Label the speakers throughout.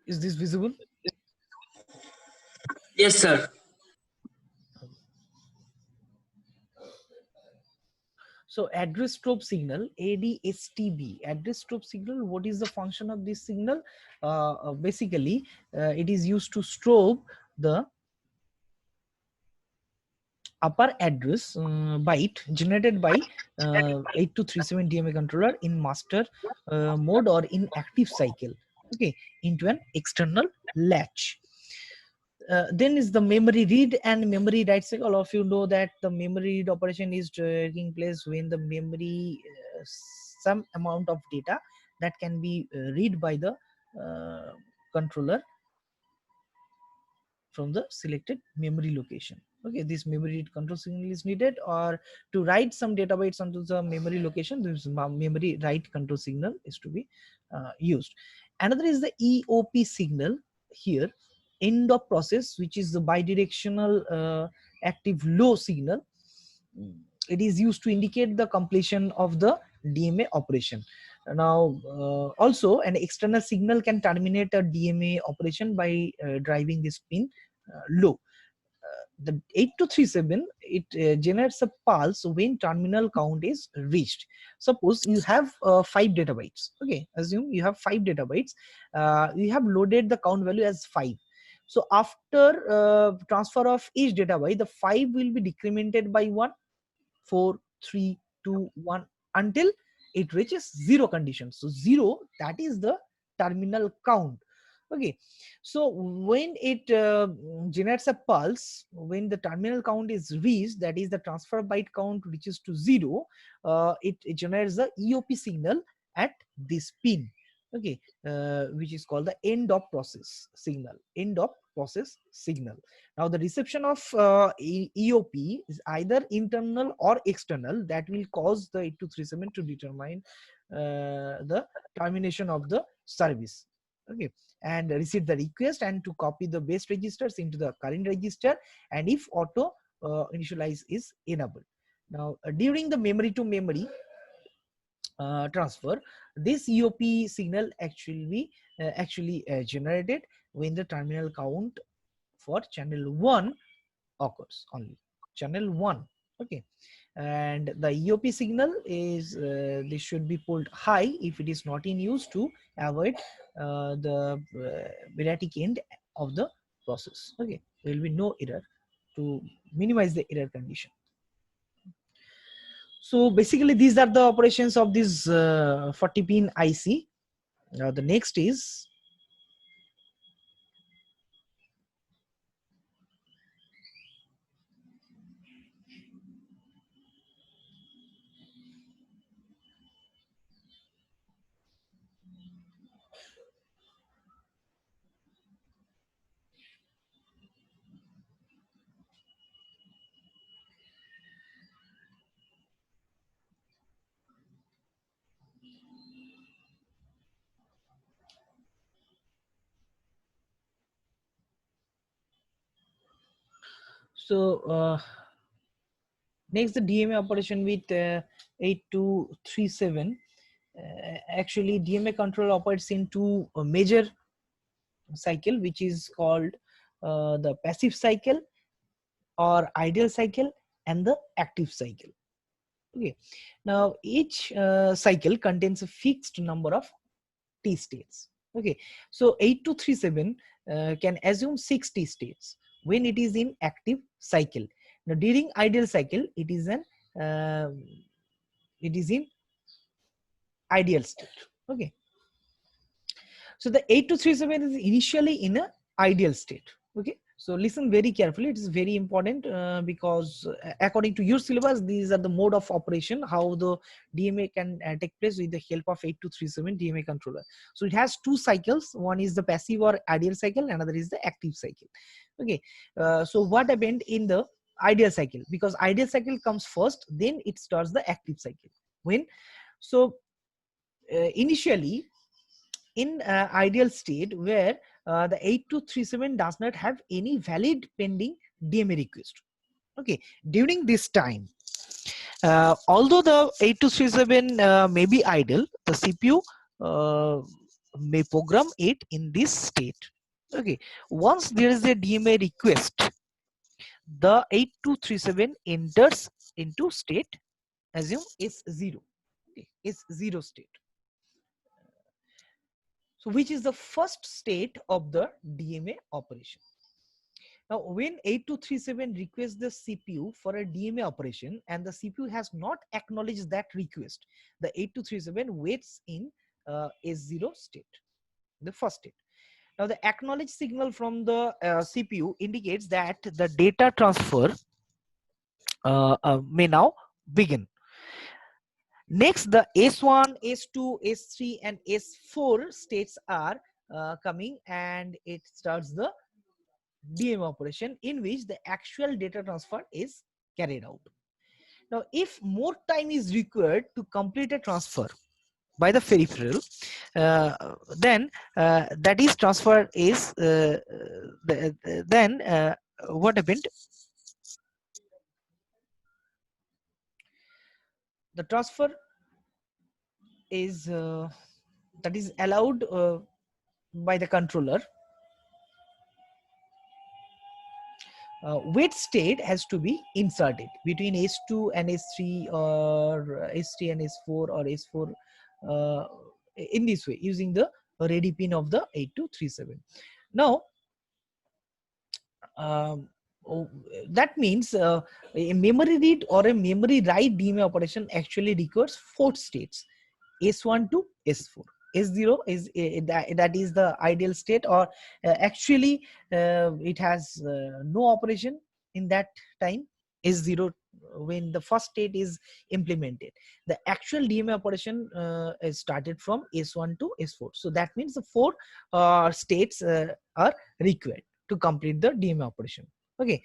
Speaker 1: Is this visible?
Speaker 2: Yes, sir.
Speaker 1: So address strobe signal, ADSTB, address strobe signal, what is the function of this signal? Basically, it is used to strobe the upper address byte generated by 8237 DMA controller in master mode or in active cycle, okay, into an external latch. Then is the memory read and memory write cycle. All of you know that the memory read operation is taking place when the memory some amount of data that can be read by the controller from the selected memory location. Okay, this memory read control signal is needed, or to write some data bytes onto the memory location, this memory write control signal is to be used. Another is the EOP signal here, end of process, which is the bidirectional active low signal. It is used to indicate the completion of the DMA operation. Now, also an external signal can terminate a DMA operation by driving this pin low. The 8237, it generates a pulse when terminal count is reached. Suppose you have 5 data bytes. Okay, assume you have 5 data bytes. You have loaded the count value as 5. So after transfer of each data byte, the 5 will be decremented by 1, 4, 3, 2, 1 until it reaches 0 condition. So 0, that is the terminal count. Okay, so when it generates a pulse, when the terminal count is reached, that is the transfer byte count reaches to 0, it generates the EOP signal at this pin. Okay, which is called the end of process signal, end of process signal. Now the reception of EOP is either internal or external, that will cause the 8237 to determine the termination of the service. Okay, and receive the request and to copy the base registers into the current register, and if auto initialize is enabled. Now during the memory to memory transfer, this EOP signal actually generated when the terminal count for channel 1 occurs, only channel 1. Okay, and the EOP signal is this should be pulled high if it is not in use to avoid the erratic end of the process. Okay, there will be no error to minimize the error condition. So basically these are the operations of this 40 pin IC. The next is next the DMA operation with 8237. Actually DMA controller operates in two major cycle, which is called the passive cycle or ideal cycle and the active cycle. Okay, now each cycle contains a fixed number of T states. Okay, so 8237 can assume 6 T states when it is in active cycle. Now during ideal cycle, it is in ideal state. Okay, so the 8237 is initially in a ideal state. Okay, so listen very carefully, it is very important because according to your syllabus, these are the mode of operation, how the DMA can take place with the help of 8237 DMA controller. So it has two cycles, one is the passive or ideal cycle, another is the active cycle. Okay, so what happened in the ideal cycle, because ideal cycle comes first, then it starts the active cycle. When so initially in ideal state where the 8237 does not have any valid pending DMA request. Okay, during this time, although the 8237 may be idle, the CPU may program it in this state. Okay, once there is a DMA request, the 8237 enters into state, assume S0. Okay, S0 state. So which is the first state of the DMA operation. Now, when 8237 requests the CPU for a DMA operation and the CPU has not acknowledged that request, the 8237 waits in S0 state, the first state. Now, the acknowledged signal from the CPU indicates that the data transfer may now begin. Next, the S1, S2, S3, and S4 states are coming, and it starts the DMA operation in which the actual data transfer is carried out. Now, if more time is required to complete a transfer by the peripheral, then that is transfer is then what happened? The transfer is that is allowed by the controller. Wait state has to be inserted between S2 and S3 or S3 and S4 or S4 in this way using the ready pin of the 8237. Now, that means a memory read or a memory write DMA operation actually requires 4 states, S1 to S4. S0 is that is the ideal state, or actually it has no operation in that time. S0 when the first state is implemented, the actual DMA operation is started from S1 to S4. So that means the 4 states are required to complete the DMA operation. Okay.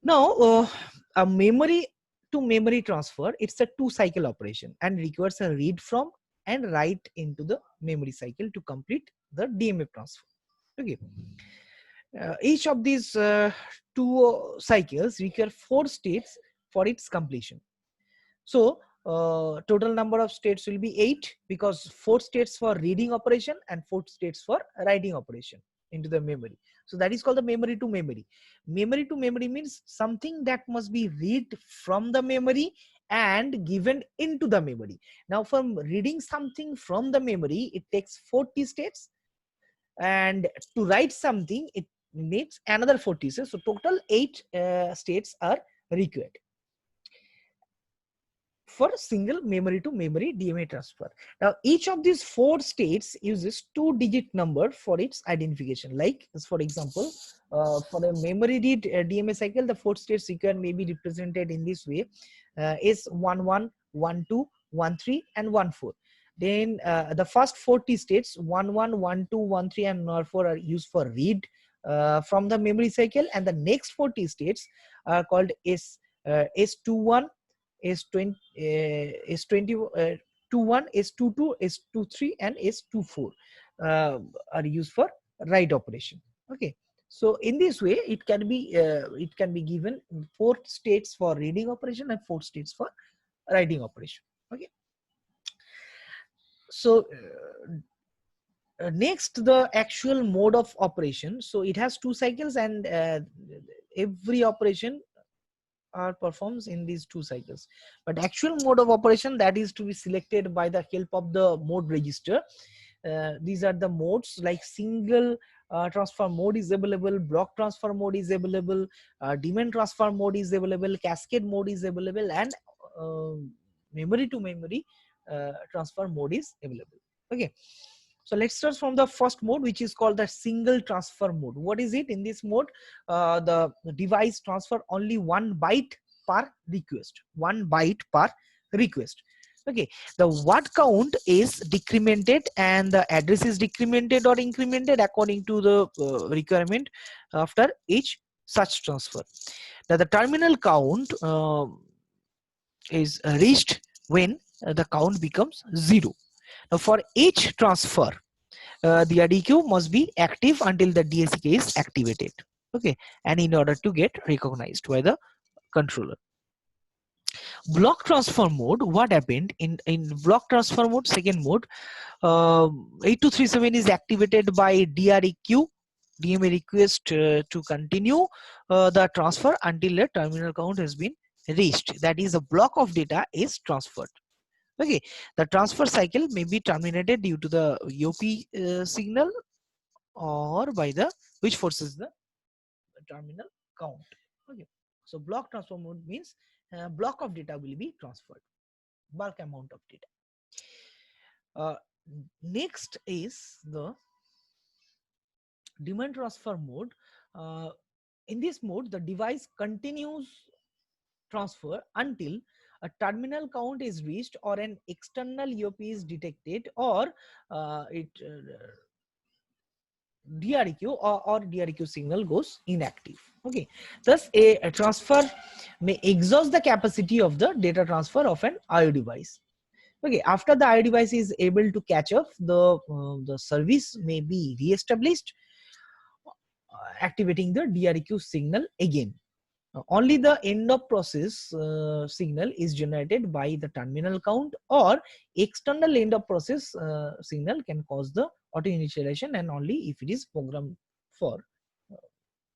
Speaker 1: Now a memory to memory transfer, it's a 2-cycle operation and requires a read from and write into the memory cycle to complete the DMA transfer. Okay. Each of these 2 cycles require 4 states for its completion. So total number of states will be 8, because 4 states for reading operation and 4 states for writing operation into the memory. So that is called the memory to memory. Memory to memory means something that must be read from the memory and given into the memory. Now, from reading something from the memory, it takes 40 states, and to write something, it needs another 40 states. So total 8 states are required for single memory to memory DMA transfer. Now, each of these 4 states uses 2-digit number for its identification. Like, for example, for the memory read DMA cycle, the 4 states required may be represented in this way: is 11, 12, 13, and 14. Then the first 40 states 11, 12, 13, and 14 are used for read from the memory cycle, and the next 40 states are called S21, S20, S20, S21, S22, S23, and S24 are used for write operation. Okay, so in this way, it can be given 4 states for reading operation and 4 states for writing operation. Okay, so next, the actual mode of operation. So it has 2 cycles, and every operation performs in these 2 cycles. But actual mode of operation, that is to be selected by the help of the mode register. These are the modes, like single transfer mode is available, block transfer mode is available, demand transfer mode is available, cascade mode is available, and memory to memory transfer mode is available. Okay, so let's start from the first mode, which is called the single transfer mode. What is it? In this mode, the device transfer only 1 byte per request. 1 byte per request. Okay, the word count is decremented and the address is decremented or incremented according to the requirement after each such transfer. Now the terminal count is reached when the count becomes 0. Now for each transfer, the ADQ must be active until the DACK is activated. Okay, and in order to get recognized by the controller. block transfer mode, what happened in block transfer mode, second mode, 8237 is activated by DREQ, DMA request to continue the transfer until the terminal count has been reached. That is, a block of data is transferred. Okay, the transfer cycle may be terminated due to the EOP signal or by the which forces the terminal count. Okay, so block transfer mode means block of data will be transferred, bulk amount of data. Next is the demand transfer mode. In this mode, the device continues transfer until a terminal count is reached or an external EOP is detected, or DREQ or DREQ signal goes inactive. Okay, thus a transfer may exhaust the capacity of the data transfer of an IO device. Okay, after the IO device is able to catch up, the service may be re-established, activating the DREQ signal again. Only the end of process signal is generated by the terminal count, or external end of process signal can cause the auto initialization, and only if it is programmed for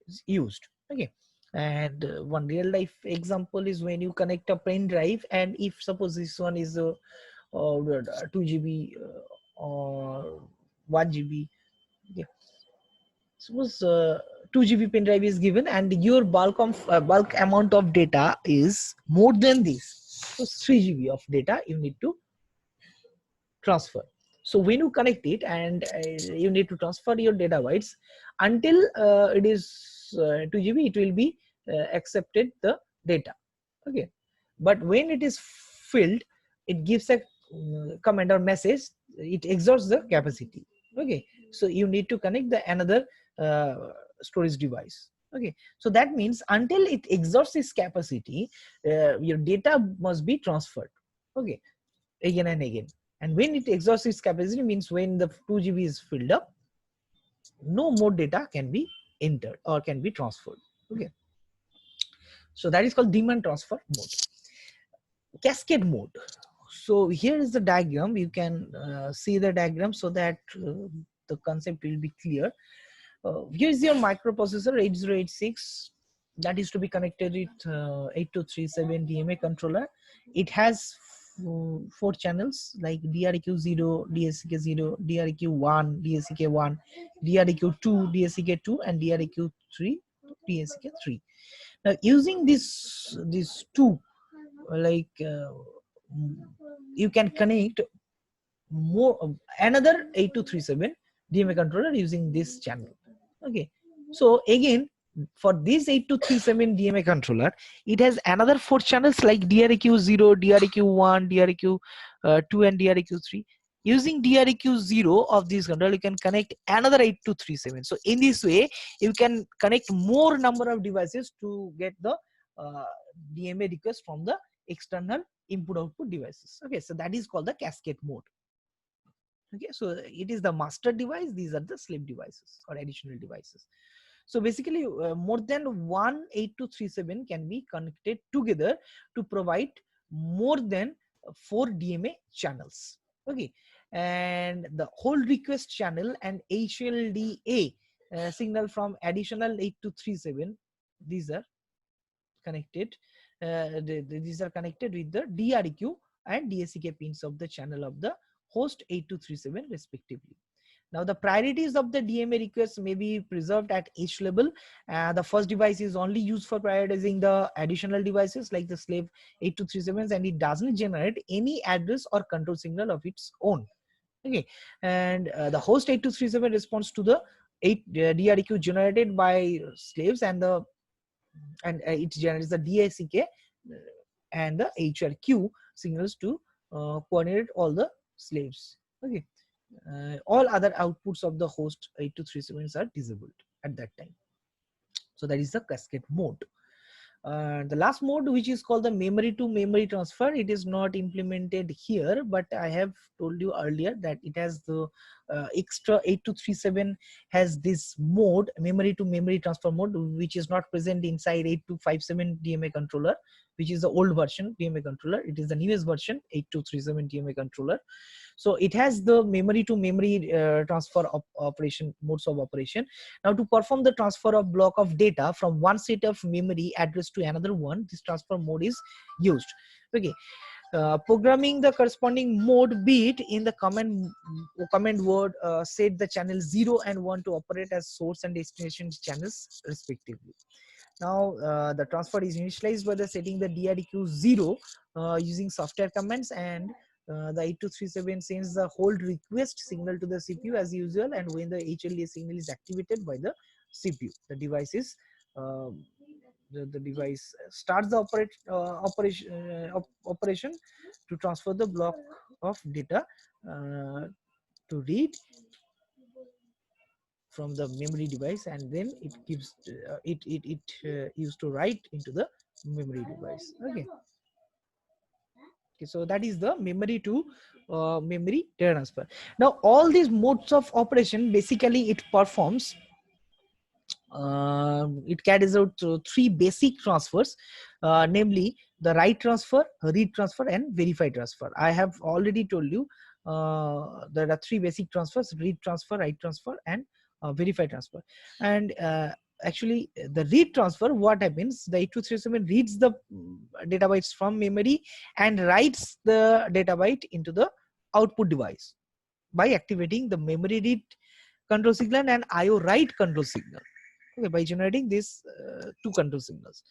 Speaker 1: is used. Okay, and one real life example is when you connect a pen drive, and if suppose this one is 2 GB or 1 GB. Okay, suppose 2 GB pen drive is given and your bulk amount of data is more than this, so 3 GB of data you need to transfer. So when you connect it and you need to transfer your data bytes, until it is 2 GB, it will be accepted the data. Okay, but when it is filled, it gives a command or message, it exhausts the capacity. Okay, so you need to connect the another storage device. Okay, so that means until it exhausts its capacity, your data must be transferred. Okay, again and again. And when it exhausts its capacity means when the 2 GB is filled up, no more data can be entered or can be transferred. Okay, so that is called demand transfer mode. Cascade mode. So here is the diagram. You can see the diagram so that the concept will be clear. Here is your microprocessor 8086 that is to be connected with 8237 DMA controller. It has 4 channels like DREQ0, DSCK0, DREQ1, DSCK1, DREQ2, DSCK2, and DREQ3, DSCK3. Now using these two, like you can connect more another 8237 DMA controller using this channel. Okay, so again for this 8237 DMA controller, it has another 4 channels like DREQ0, DREQ1, DREQ2, and DREQ3. Using DREQ0 of this controller, you can connect another 8237. So in this way, you can connect more number of devices to get the DMA request from the external input output devices. Okay, so that is called the cascade mode. Okay, so it is the master device, these are the slave devices or additional devices. So basically more than one 8237 can be connected together to provide more than 4 DMA channels. Okay, and the whole request channel and HLDA signal from additional 8237, these are connected. These are connected with the DREQ and DSCK pins of the channel of the host 8237 respectively. Now the priorities of the DMA requests may be preserved at each level. The first device is only used for prioritizing the additional devices like the slave 8237s, and it doesn't generate any address or control signal of its own. Okay, and the host 8237 responds to the DREQ generated by slaves, and it generates the DSCK and the HRQ signals to coordinate all the slaves. Okay, all other outputs of the host 8237s are disabled at that time. So that is the cascade mode. The last mode, which is called the memory to memory transfer, it is not implemented here, but I have told you earlier that it has the extra 8237 has this mode, memory to memory transfer mode, which is not present inside 8257 DMA controller. which is the old version DMA controller. It is the newest version 8237 DMA controller. So it has the memory to memory transfer of operation, modes of operation. Now to perform the transfer of block of data from one set of memory address to another one, this transfer mode is used. Okay. Programming the corresponding mode bit in the command word set the channel 0 and 1 to operate as source and destination channels respectively. Now the transfer is initialized by the setting the DREQ 0 using software commands, and the 8237 sends the hold request signal to the CPU as usual, and when the HLDA signal is activated by the CPU, the device is the device starts the operation to transfer the block of data to read from the memory device, and then it gives used to write into the memory device. Okay. So that is the memory to memory data transfer. Now all these modes of operation, basically it performs it carries out three basic transfers, namely the write transfer, read transfer, and verify transfer. I have already told you there are three basic transfers: read transfer, write transfer, and verify transfer. And actually the read transfer, what happens, the 8237 reads the data bytes from memory and writes the data byte into the output device by activating the memory read control signal and IO write control signal. Okay, by generating these two control signals.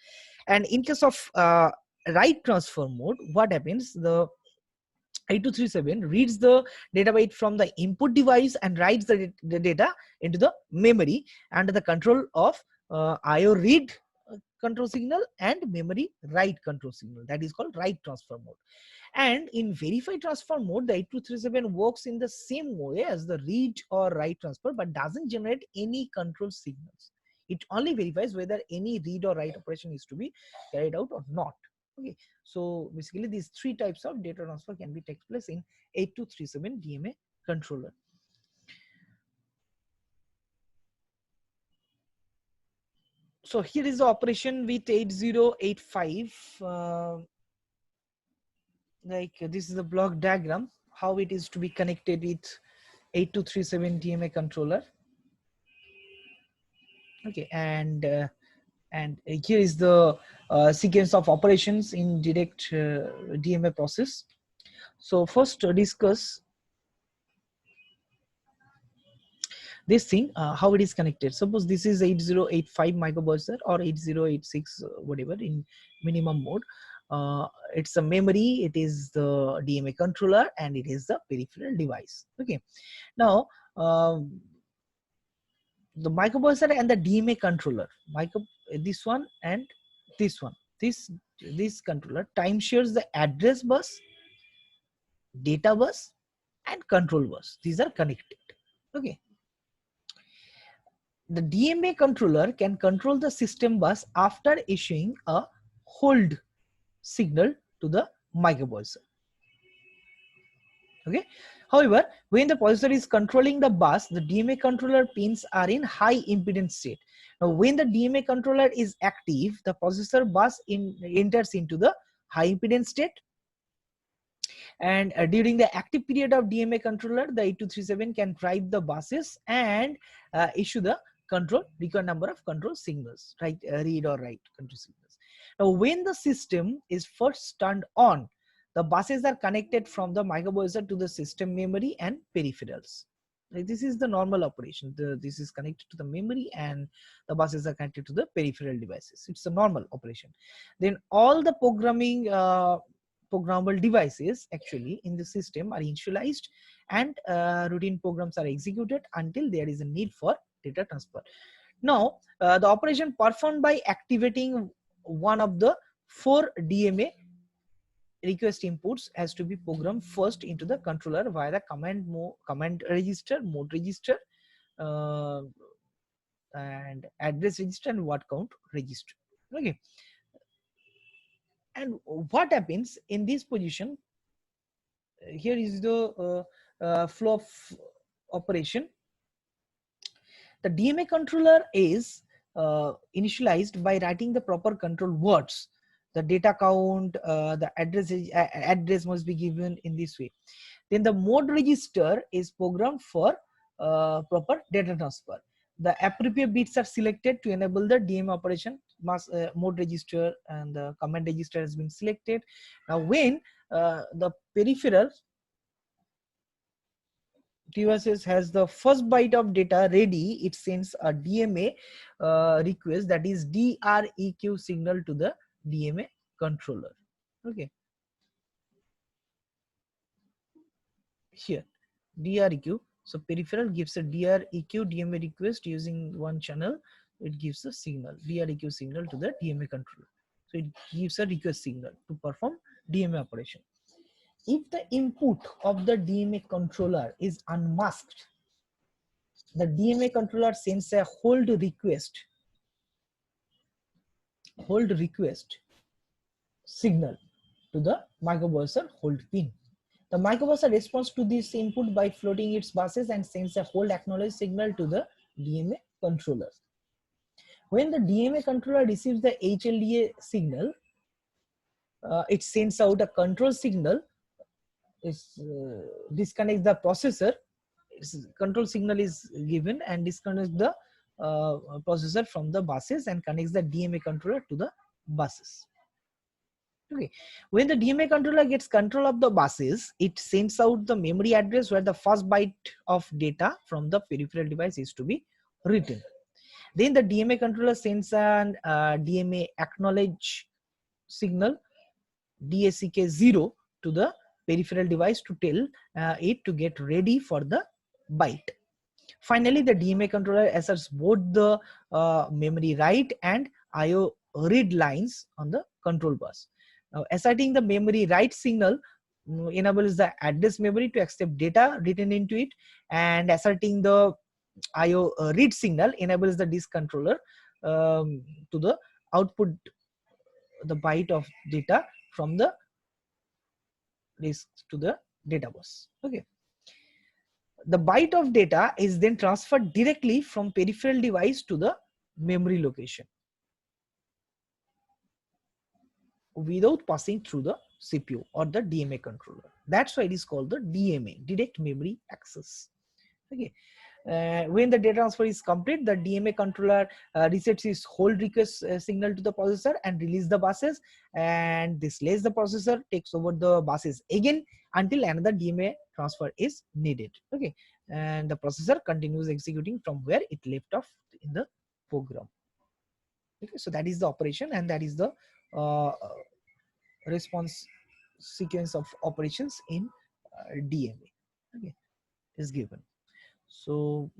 Speaker 1: And in case of write transfer mode, what happens, the 8237 reads the data byte from the input device and writes the data into the memory under the control of IO read control signal and memory write control signal. That is called write transfer mode. And in verify transfer mode, the 8237 works in the same way as the read or write transfer, but doesn't generate any control signals. It only verifies whether any read or write operation is to be carried out or not. Okay, so basically these three types of data transfer can be take place in 8237 DMA controller. So here is the operation with 8085. Like this is the block diagram, how it is to be connected with 8237 DMA controller. Okay, and here is the sequence of operations in direct DMA process. So first discuss this thing, how it is connected. Suppose this is 8085 microprocessor or 8086 whatever in minimum mode. It's a memory, it is the DMA controller, and it is the peripheral device. Okay, now the microprocessor and the DMA controller, this one and this one, this controller time shares the address bus, data bus, and control bus. These are connected. Okay, the DMA controller can control the system bus after issuing a hold signal to the microprocessor. Okay, however, when the processor is controlling the bus, the DMA controller pins are in high impedance state. Now when the DMA controller is active, the processor bus enters into the high impedance state, and during the active period of DMA controller, the 8237 can drive the buses and issue the required number of control signals, right? Read or write control signals. Now when the system is first turned on, the buses are connected from the microprocessor to the system memory and peripherals. Like this is the normal operation. This is connected to the memory and the buses are connected to the peripheral devices. It's a normal operation. Then all the programmable devices actually in the system are initialized, and routine programs are executed until there is a need for data transfer. Now the operation performed by activating one of the 4 DMA request inputs has to be programmed first into the controller via the command register, mode register, and address register, and word count register. Okay, and what happens in this position, here is the flow of operation. The DMA controller is initialized by writing the proper control words The data count, the address must be given in this way. Then the mode register is programmed for proper data transfer. The appropriate bits are selected to enable the DMA operation. Mode register and the command register has been selected. Now when the peripheral TOSS has the first byte of data ready, it sends a DMA request, that is DREQ signal to the DMA controller. Okay. Here, DREQ. So peripheral gives a DREQ DMA request using one channel. It gives a signal, DREQ signal to the DMA controller. So it gives a request signal to perform DMA operation. If the input of the DMA controller is unmasked, the DMA controller sends a hold request signal to the microprocessor hold pin. The microprocessor responds to this input by floating its buses and sends a hold acknowledge signal to the DMA controller. When the DMA controller receives the HLDA signal, it sends out a control signal. It disconnects the processor. Control signal is given and disconnects the processor from the buses and connects the DMA controller to the buses. Okay. When the DMA controller gets control of the buses, it sends out the memory address where the first byte of data from the peripheral device is to be written. Then the DMA controller sends an DMA acknowledge signal, DACK 0, to the peripheral device to tell it to get ready for the byte. Finally, the DMA controller asserts both the memory write and IO read lines on the control bus. Now, asserting the memory write signal enables the address memory to accept data written into it, and asserting the IO read signal enables the disk controller to the output the byte of data from the disk to the data bus. Okay. The byte of data is then transferred directly from peripheral device to the memory location without passing through the CPU or the DMA controller. That's why it is called the DMA, direct memory access. Okay. When the data transfer is complete, the DMA controller resets its hold request signal to the processor and release the buses, and this lets the processor takes over the buses again until another DMA transfer is needed. Okay, and the processor continues executing from where it left off in the program. Okay, so that is the operation, and that is the response sequence of operations in DMA. Okay, is given. So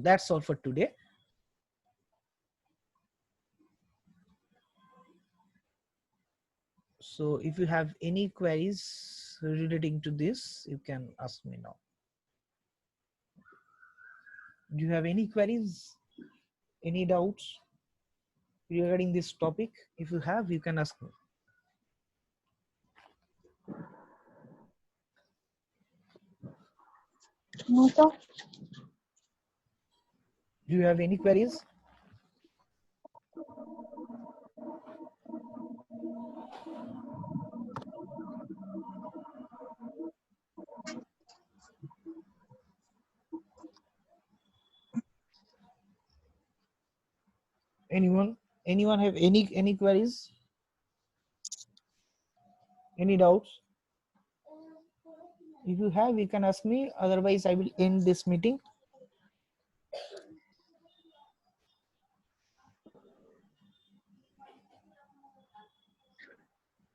Speaker 1: that's all for today. So if you have any queries relating to this, you can ask me now. Do you have any queries, any doubts regarding this topic? If you have, you can ask me.
Speaker 2: No, sir.
Speaker 1: Do you have any queries? Anyone have any queries? Any doubts? If you have, you can ask me. Otherwise, I will end this meeting.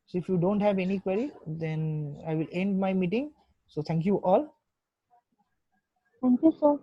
Speaker 1: So if you don't have any query, then I will end my meeting. So thank you all.
Speaker 2: Thank you, sir.